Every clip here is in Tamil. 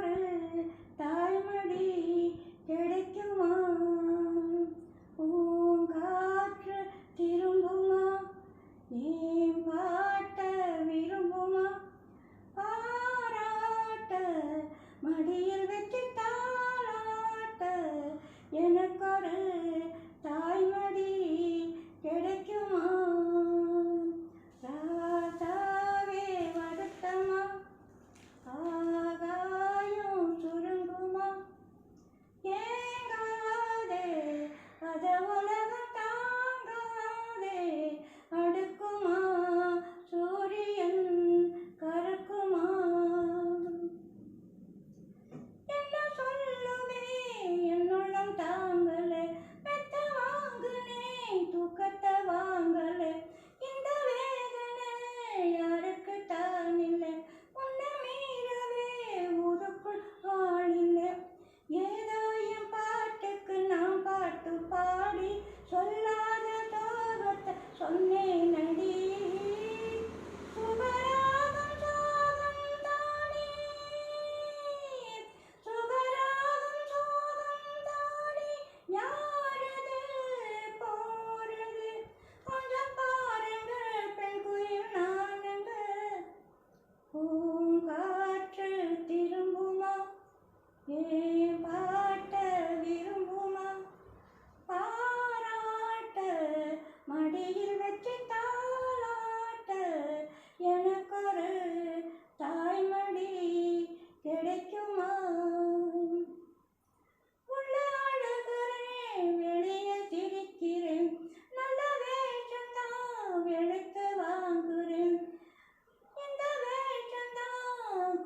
ஒரு தாய்மடி கிடைக்குமா? பூங்காற்று திரும்புமா? ஏன் பாட்ட விரும்புமா? பாராட்ட மடியில் வச்சு தாளாட்ட எனக்கொரு தாய்மடி கிடைக்குமா? ராசாவே வருத்தமா? ஆகாயம் சுருங்குமா? ஏங்காதே அத உலகம் தாங்காதே அடுக்குமா? சூரியன் கருக்குமா? என்ன சொல்லுவேன் என்னுள்ளம் தாங்கலே மெத்த வாங்குனே தூக்கத்தை வாங்கலே இந்த வேதனை யாருக்கு தான் இல்லை உன்னை மீறவே ஊருக்குள் ஆளில்லை ஏதோ என் பாட்டுக்கு நான் பாட்டு பாடி சொல்லாத சோகத்தை சொன்னேன் நடி சுகராகம் சோகம் தானே சுகராகம் சோகம் தானே யாரது போறது கொஞ்சம் பாருங்க பெண் குயில் நானுங்க பூங்காற்று திரும்புமா? ஏன் பாட்ட விரும்புமா? பாராட்ட மடியில் வச்சு தாளாட்ட எனக்கொரு தாய்மடி கிடைக்குமா? உள்ள அழுகிறேன் வெளியே சிரிக்கிறேன் நல்ல வேஷம்தான் வெளுத்து வாங்குறேன் இந்த வேஷம்தான்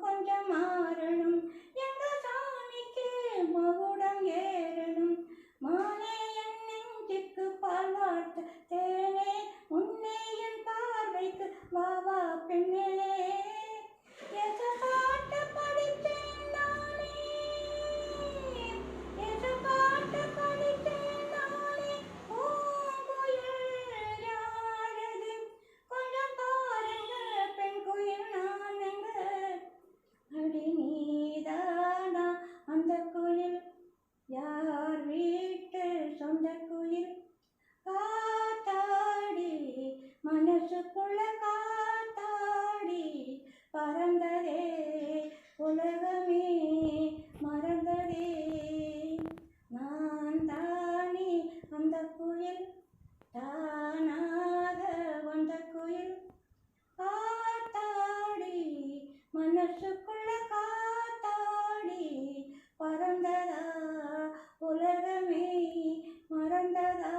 கொஞ்சம் மாறணும் எங்க சாமிக்கு மகுடம் ஏறணும் மானே என் நெஞ்சுக்கு பால் வார்த்த தேனே உன்னை என் பார்வைக்கு வா வா பெண்ணே எசப்பாட்டு படித்தேன் நானே எசப்பாட்டு படித்தேன் நானே பூங்குயில் யாரது கொஞ்சம் பாருங்க பெண் குயில் நானுங்க அடி நீதானா அந்த குயில் யார் வீட்டு சொந்த குயில் காத்தாடி மனசுக்குள்ள காத்தாடி பறந்ததே உலகமே மறந்ததே நான் தானே அந்த குயில் தானாக வந்த குயில் காத்தாடி மனசுக்குள்ள காத்தாடி பறந்ததா உலகமே மறந்ததா?